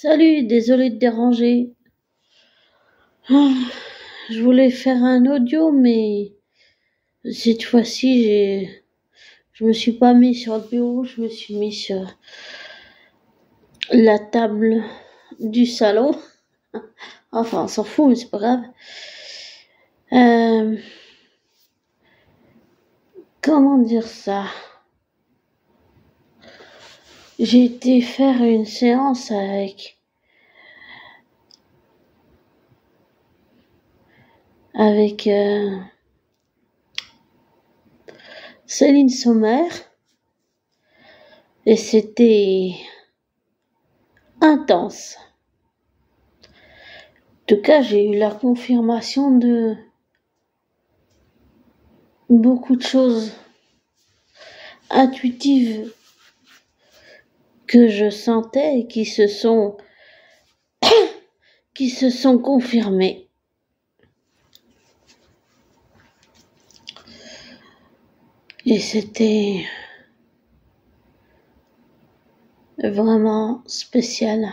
Salut, désolé de déranger. Ah, je voulais faire un audio, mais cette fois-ci, je me suis pas mis sur le bureau, je me suis mis sur la table du salon. Enfin, on s'en fout, mais c'est pas grave. Comment dire ça? J'ai été faire une séance avec Céline Sommer, et c'était intense. En tout cas, j'ai eu la confirmation de beaucoup de choses intuitives que je sentais et qui se sont confirmées. Et c'était vraiment spécial.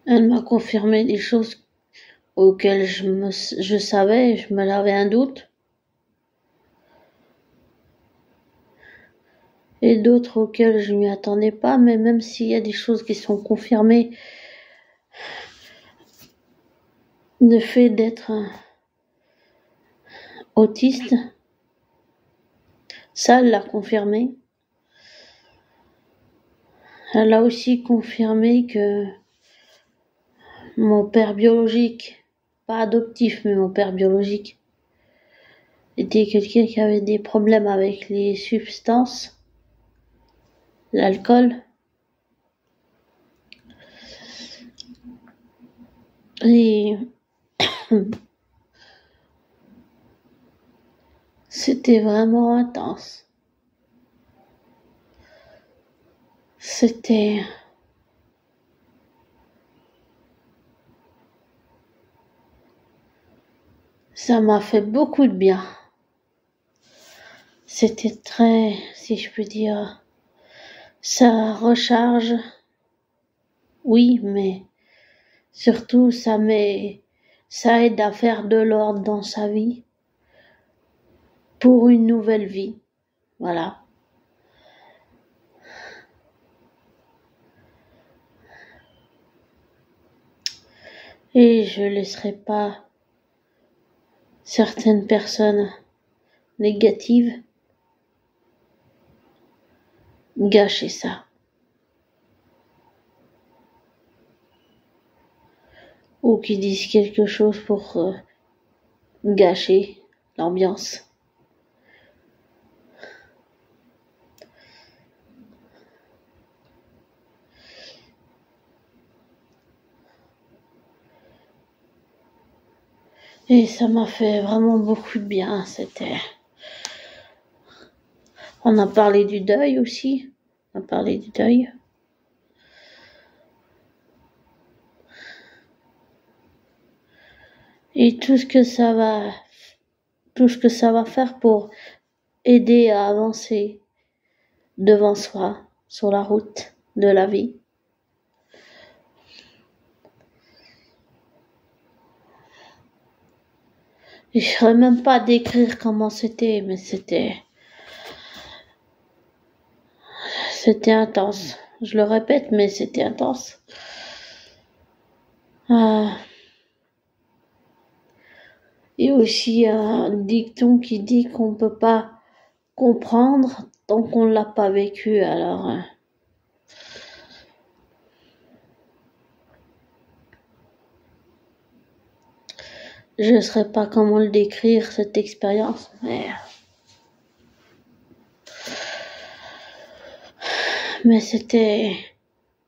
Elle m'a confirmé des choses auxquelles je savais, je me l'avais un doute. Et d'autres auxquelles je m'y attendais pas, mais même s'il y a des choses qui sont confirmées, le fait d'être autiste, ça, elle l'a confirmé. Elle a aussi confirmé que mon père biologique, pas adoptif, mais mon père biologique, était quelqu'un qui avait des problèmes avec les substances, l'alcool. Et c'était vraiment intense. Ça m'a fait beaucoup de bien. C'était très, si je peux dire, ça recharge, oui, mais surtout ça aide à faire de l'ordre dans sa vie pour une nouvelle vie. Voilà. Et je laisserai pas certaines personnes négatives gâcher ça. Ou qui disent quelque chose pour gâcher l'ambiance. Et ça m'a fait vraiment beaucoup de bien. On a parlé du deuil aussi. On a parlé du deuil. Et tout ce que ça va faire pour aider à avancer devant soi sur la route de la vie. Et je ne saurais même pas décrire comment c'était, mais c'était intense. Je le répète, mais c'était intense. Et aussi un dicton qui dit qu'on ne peut pas comprendre tant qu'on ne l'a pas vécu. Alors, je ne saurais pas comment le décrire, cette expérience, mais c'était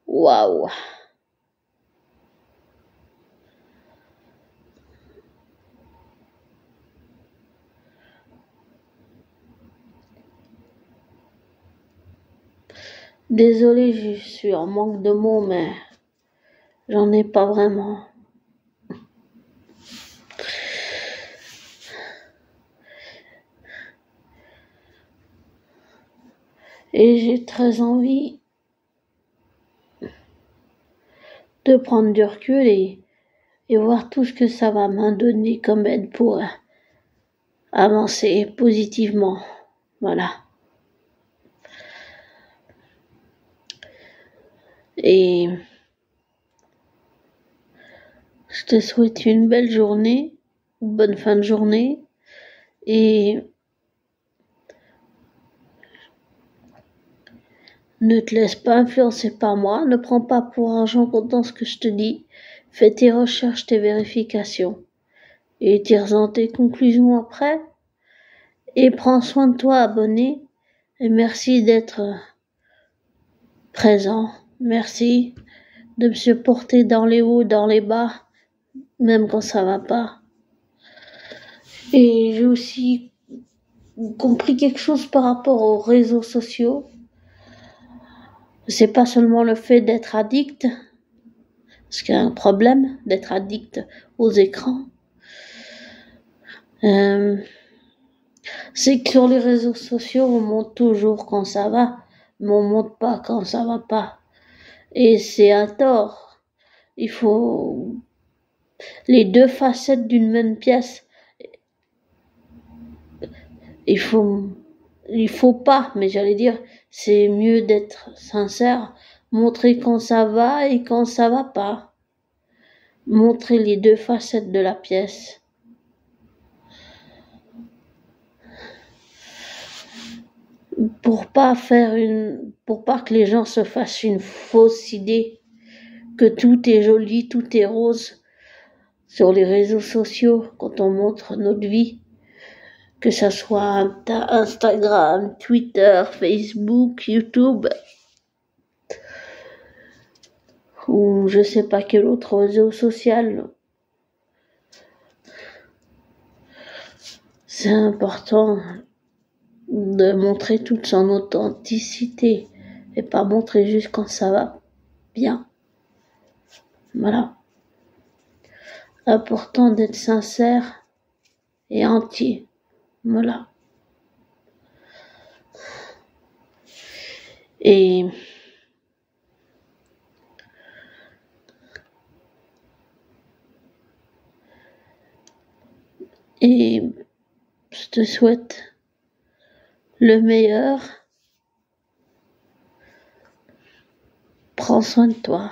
waouh. Désolée, je suis en manque de mots, mais j'en ai pas vraiment. Et j'ai très envie de prendre du recul et voir tout ce que ça va me donner comme aide pour avancer positivement. Voilà. Et je te souhaite une belle journée, une bonne fin de journée, et ne te laisse pas influencer par moi, ne prends pas pour argent comptant ce que je te dis, fais tes recherches, tes vérifications, et tire-en tes conclusions après, et prends soin de toi, abonné, et merci d'être présent, merci de me supporter dans les hauts, dans les bas, même quand ça va pas. Et j'ai aussi compris quelque chose par rapport aux réseaux sociaux. C'est pas seulement le fait d'être addict, parce qu'il y a un problème d'être addict aux écrans. C'est que sur les réseaux sociaux, on montre toujours quand ça va, mais on montre pas quand ça va pas. Et c'est un tort. Il faut les deux facettes d'une même pièce. Il faut pas, mais j'allais dire, c'est mieux d'être sincère, montrer quand ça va et quand ça va pas. Montrer les deux facettes de la pièce. Pour pas que les gens se fassent une fausse idée que tout est joli, tout est rose sur les réseaux sociaux quand on montre notre vie. Que ça soit Instagram, Twitter, Facebook, YouTube, ou je sais pas quel autre réseau social. C'est important de montrer toute son authenticité et pas montrer juste quand ça va bien. Voilà. Important d'être sincère et entier. Voilà. Et je te souhaite le meilleur. Prends soin de toi.